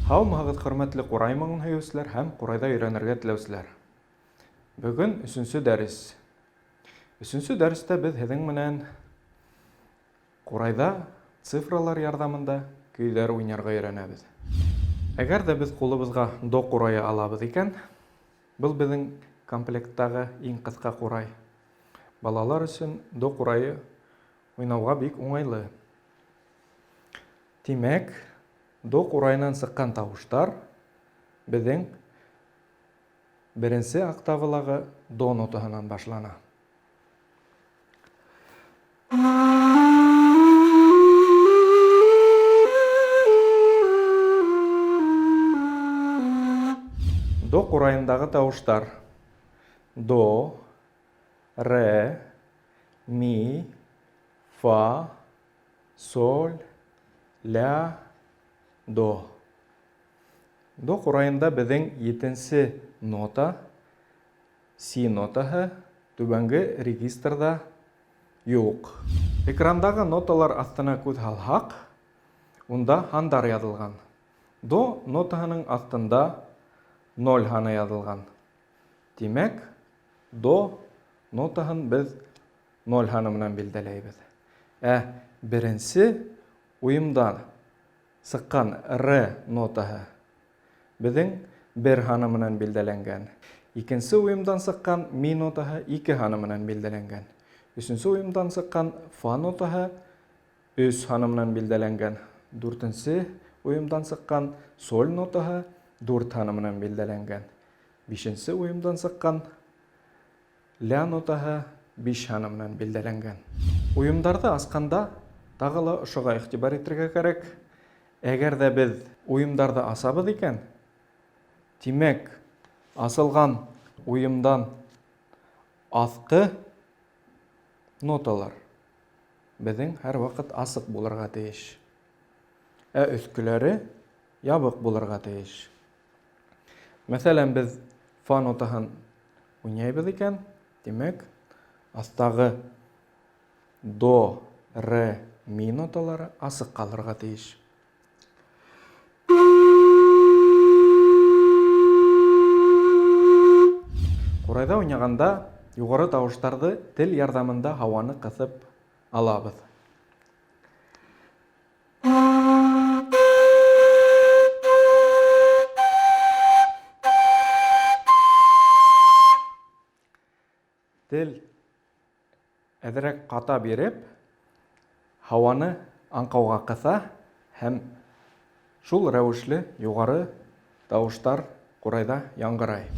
Һаумыһығыҙ, хөрмәтле Ҡурай моңон һөйөүселәр һәм Ҡурайҙа өйрәнергә теләүселәр. Бөгөн 3-нче дәрес. 3-нче дәрестә беҙ һеҙҙең менән Ҡурайҙа цифралар ярҙамында көйҙәр уйнарға өйрәнәбеҙ. Әгәр ҙә беҙ ҡулыбыҙға до ҡурайы алабыҙ икән, был беҙҙең комплекттағы иң ҡыҫҡа ҡурай. Балалар өсөн до ҡурайы уйнауға бик уңайлы. Тимәк, до ҡурайынан сыҡҡан тауыштар беҙҙең беренсе октавалағы до нотаһынан башлана. До ҡурайындағы тауыштар: до, ре, ми, фа, соль, ля, до. До ҡурайында беҙҙең 7-нсе нота, си нотаһы, түбәнге регистрда юҡ. Экрандағы ноталар аҫтына күҙ һалһаҡ, унда һандар яҙылған. До нотаһының аҫтында 0 һаны яҙылған. Тимәк, до нотаһын беҙ 0 һаны менән билдәләйбеҙ. Беренсе уйымдан сыҡҡан ре нотаһы беҙҙең 1 һаны менән билдәләнгән. Икенсе уйымдан сыҡҡан ми нотаһы 2 һаны менән билдәләнгән. Өсөнсө уйымдан сыҡҡан фа нотаһы 3 һаны менән билдәләнгән. Дүртенсе уйымдан сыҡҡан соль нотаһы 4 һаны менән билдәләнгән. Бишенсе уйымдан сыҡҡан ля нотаһы 5 һаны менән билдәләнгән. Уйымдарҙы асҡанда тағы ла ошоға иғтибар итергә кәрәк. Әгәр ҙә беҙ уйымдарҙы асабыҙ икән, тимәк, асылған уйымдан аҫҡы ноталар беҙҙең һәр ваҡыт асыҡ булырға тейеш. Өҫкөләре ябыҡ булырға тейеш. Мәҫәлән, беҙ фа нотаһын уйнайбыҙ икән, тимәк, аҫтағы до, ре, ми ноталары асыҡ ҡалырға тейеш. Ҡурайҙа уйнағанда юғары тауыштарҙы тел ярҙамында һауаны ҡыҫып алабыҙ. Тел әҙерәк ҡата биреп, һауаны аңҡауға ҡыҫа һәм шул рәүешле юғары тауыштар ҡурайҙа яңғырай.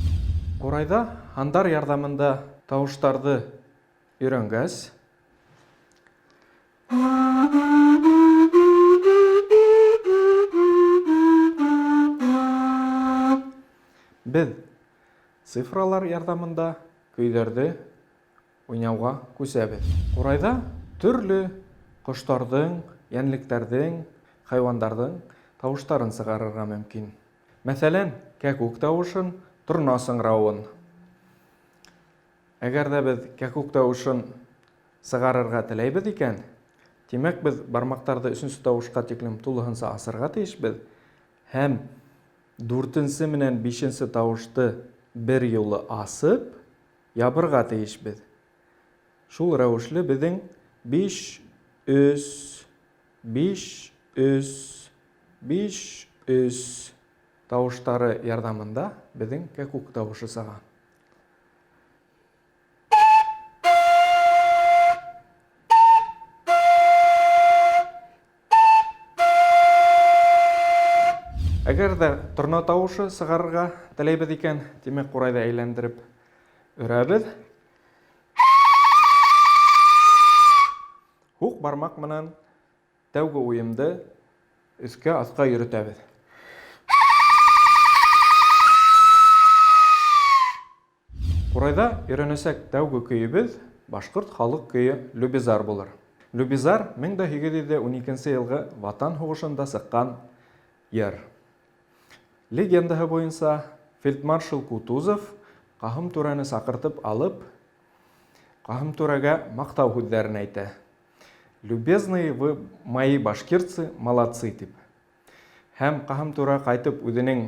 Ҡурайҙа һандар ярҙамында тауыштарҙы өйрәнгәс, беҙ цифралар ярҙамында көйҙәрҙе уйнауға күсәбеҙ. Ҡурайҙа төрлө ҡоштарҙың, йәнлектәрҙең, хайуандарҙың тауыштарын сығарырға мөмкин. Мәҫәлән, кәкүк тауышын, торна сыңрауын. Әгәр ҙә беҙ кәкүк тауышын сығарырға теләйбеҙ икән, тимәк, беҙ бармаҡтарҙы 3-нче тауышҡа тиклем тулыһынса асырға тейешбеҙ һәм 4-нсе менән 5-нсе тауышты бер юлы асып, ябырға тейешбеҙ. Шул рәүешле беҙҙең 5-3, 5-3, 5-3 тауыштары ярҙамында беҙҙең кәкүк тауышы сыға. Әгәр ҙә торна тауышы сығарырға теләйбеҙ икән, тимәк, ҡурайҙы әйләндереп өрәбеҙ. Һуҡ бармаҡ менән тәүге уйымды өҫкә аҫҡа йөрөтәбеҙ. Ҡурайҙа өйрәнәсәк тәүге көйөбөҙ башҡорт халыҡ көйө «Любизар» булыр. «Любизар» 1812 йылғы Ватан һуғышында сыҡҡан йыр. Легендаһы буйынса, фельдмаршал Кутузов Ҡаһым түрәне саҡыртып алып, Ҡаһым түрәгә маҡтау һүҙҙәрен әйтә. «Любезные вы мои башкирцы, молодцы» тип. һәм каһым тура кайтып үзенең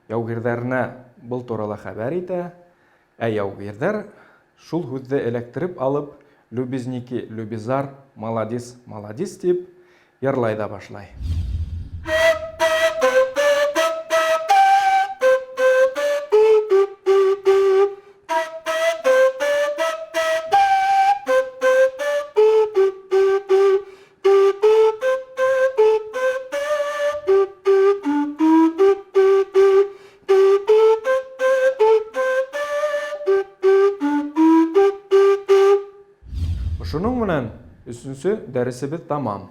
яугирләренә был туралы хәбәр итә, ә яугирләр шул һүзне эләктереп алып, любезники, любезар, маладис, маладис дип йырлай да башлай. Шуның менән 3-нче дәресебез тамам.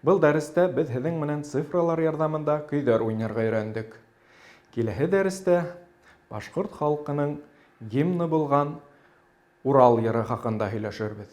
Был дәрестә без һеҙҙең менән цифралар ярҙамында көйҙәр уйнарға өйрәндек. Киләһе дәрестә башҡорт халҡының гимны булған Урал йыры хаҡында һөйләшербеҙ.